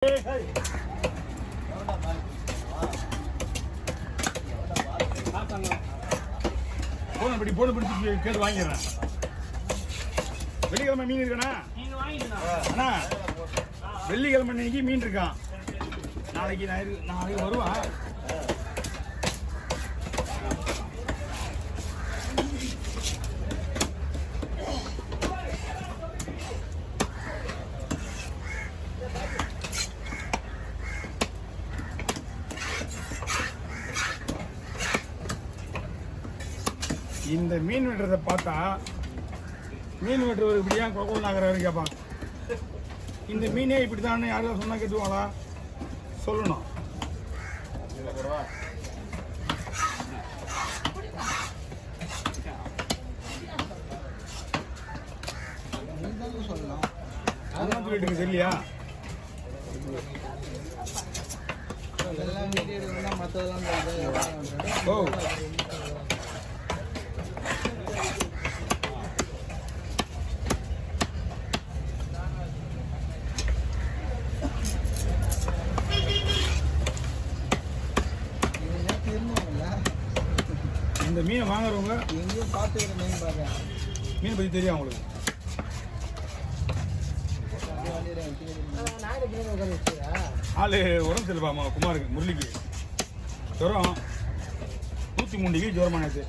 போன பிடிச்சி கேட்டு வாங்கிடுறேன். வெள்ளிக்கிழமை மீன் இருக்காண்ணா? அண்ணா வெள்ளிக்கிழமை இன்னைக்கு மீன் இருக்கான். நாளைக்கு வருவான். இந்த மீன் வெட்டுறதை பார்த்தா மீன் வெட்டுறவர் இப்படியா கொக்கோல் நாகிறாரு கேட்பாங்க. இந்த மீனே இப்படி தான் யாரும் சொன்னா கேட்டுவாங்களா? சொல்லணும். அதெல்லாம் சொல்லிட்டு தெரியலையா? ஓ இந்த மீனை வாங்குறவங்க எங்கேயும் பார்த்து மீன் பற்றி தெரியும் அவங்களுக்கு. ஆள் உடம்பு சரியில்லைப்பா குமாருக்கு, முரளிக்கு ஜுரம் 103 டிகிரி ஜுரமானது.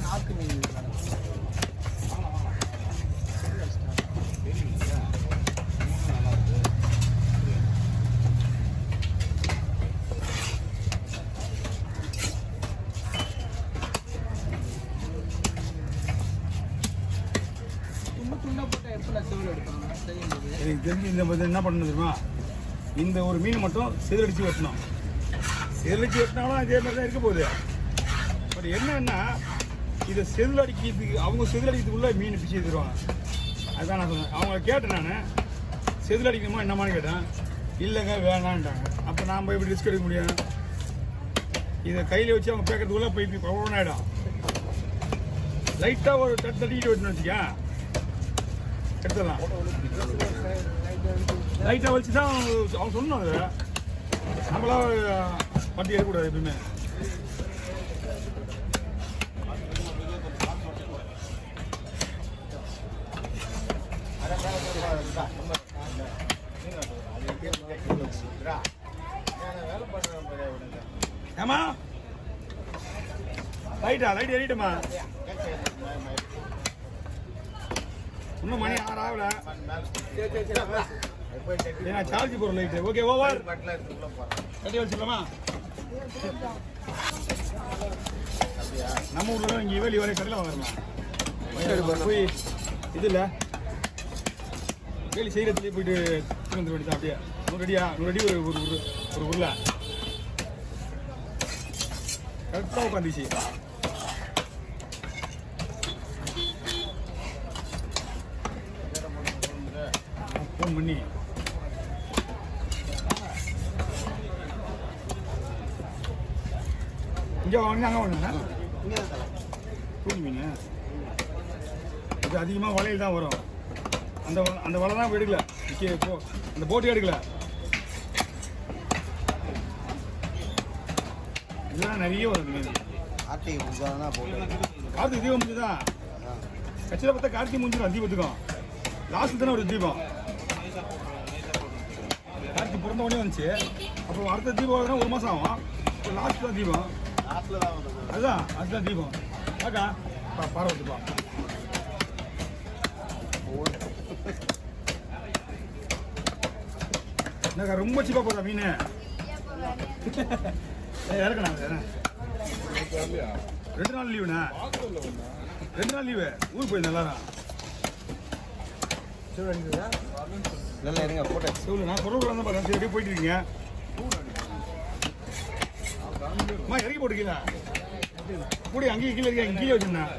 நாக்கு மீன் தெரிஞ்சு இந்த என்ன பண்ணணும் தெரியுமா? இந்த ஒரு மீன் மட்டும் சிதறடிச்சு வெட்டணும். சிதறடிச்சு வெட்டினாலும் இதே மாதிரி தான் இருக்க போகுது. பட் என்னன்னா இதை செதிலடிக்கிறதுக்கு அவங்க செதிலடிக்கிறதுக்குள்ள மீன் பிச்சு தருவாங்க. அதுதான் நான் சொன்னேன். அவங்க கேட்டேன், நான் செதிலடிக்கணுமா என்னமான்னு கேட்டேன். இல்லைங்க வேணான்ட்டாங்க. அப்போ நான் போய் இப்படி ரிஸ்க் எடுக்க முடியும்? இதை கையில் வச்சு அவங்க பேக்கிறதுக்குள்ளே போய் பவுன் ஆகிடும். லைட்டாக ஒரு தட்டிட்டு வெட்டணும்னு வச்சுக்கேன், எடுத்துடலாம். லைட்டாக வச்சு தான் அவங்க சொன்னோம். அது நம்மளா வண்டி எடுக்கக்கூடாது எப்பவுமே. ஏமா லைட் எறிட்டுமா? இன்னும் மணி 6 ஆகல. ஏன்னா சார்ஜ் போகிற லைட்டு. ஓகே ஓவர் கட்டி வச்சுக்கலாமா? நம்ம ஊரில் தான் இங்கே வேலி வரை கடையில் வாங்கலாம். போய் இது இல்லை வேலி செய்கிறதுலேயே போயிட்டு வந்து வேண்டியதான். அப்படியே 100 அடியா 100 அடி ஒரு உருளை கரெக்டாக உட்காந்துச்சு. ஃபோன் பண்ணி இங்கே வாங்க அங்கே வாங்கினா தூணி மீன் இது அதிகமாக வலையில் தான் வரும். அந்த வலை தான் எடுக்கல, அந்த போட்டு எடுக்கல. இதெல்லாம் நிறைய வரும் மீன். கார்த்திகை தீபம் முடிஞ்சு தான் கட்சியில் பார்த்தா கார்த்திகை முடிஞ்சிடும். தீபத்துக்கும் லாஸ்ட்டு தானே ஒரு தீபம். கார்த்திகை பிறந்த உடனே வந்துச்சு. அப்புறம் அடுத்த தீபம் 1 மாதம் ஆகும். இப்போ லாஸ்ட் தான் தீபம். அதுதான் தீபம். ஆக்கா பார்வத்துப்பா என்னக்கா ரொம்ப சீப்பாக போதா மீன்? இறக்கணா 2 நாள் லீவுண்ணா. 2 நாள் லீவு ஊருக்கு போயிருந்தேன் எல்லாரும். நல்லா இருங்க போட்டோ சொல்லு. நான் சொல்ல தான் பார்த்தேன். சரி போயிட்டு இருக்கீங்க. அம்மா இறக்கி போட்டுருக்கீங்களா? கூட அங்கேயும் கீழே இருக்கேன். கீழே வச்சுருந்தேன்.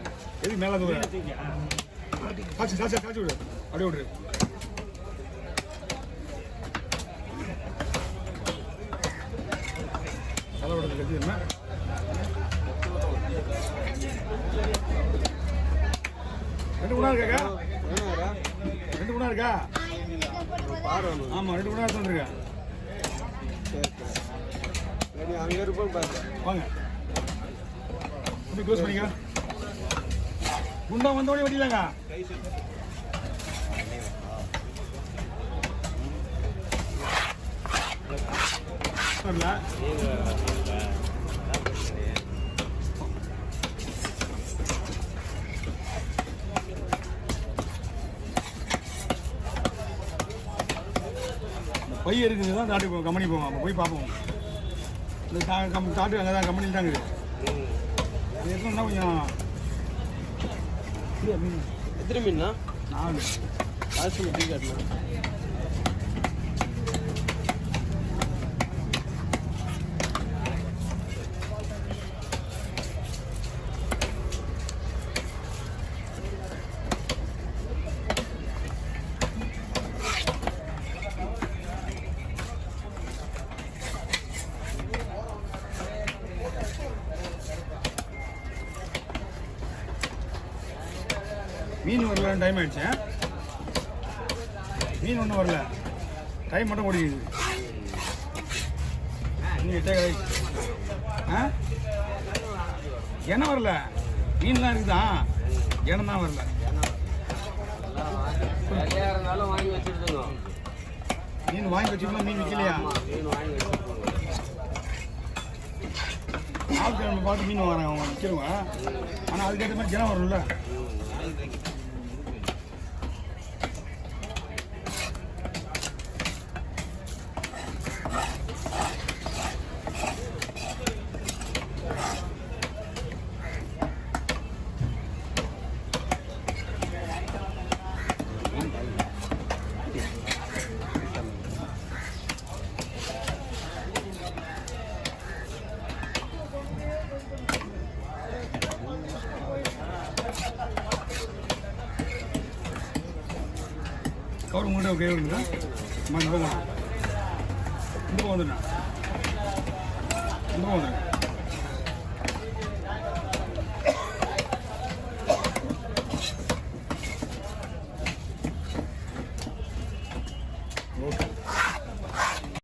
எதுக்கு மேலே தூரம் காய்ச்சி விடு. அப்படியே விட்ரு. ஓடுறது கட்டி என்ன ரெண்டு குணா இருக்காக்கா? ரெண்டு குணா இருக்கா? ஆமாம், ரெண்டு குணா எடுத்து வந்துருக்கேன். அங்கே இருப்போம் வாங்க க்ளோஸ் பண்ணிக்க. குண்டா வந்தோடனே வெட்டிலாங்க. வரல பை இருக்குது தான் தாட்டி கம்பெனி போவோம். அப்போ போய் பார்ப்போம். இந்த தாட்டு அங்கே தான் கம்பெனியில் தான் இருக்குது. அது எப்படின்னா கொஞ்சம் மீன் எத்தனை மீன்னா 4 காசு டீ காட்டணும். மீன் வரல, டைம் ஆயிடுச்சு. மீன் ஒன்றும் வரல, டைம் மட்டும் ஓடிக்குது. எண்ணெய் வரல, மீன்லாம் இருக்குதா, எண்ணெய் தான் வரல. இருந்தாலும் வாங்கி வச்சுருந்தோங்க. மீன் வாங்கி வச்சுக்கணும், மீன் விற்கலையா? மீன் வாங்கி வச்சுருக்கோங்க. ஆட்கள் பார்த்து மீன் வாங்குறாங்க, அவங்க விற்கிறவங்க. ஆனால் அதுக்கேற்ற மாதிரி ஜனம் வரும்ல. கவர் உங்கள்கிட்ட கை விடுங்க. இந்த பக்கம் வந்துடுறேன், இந்த பக்கம் வந்துடுறேன்.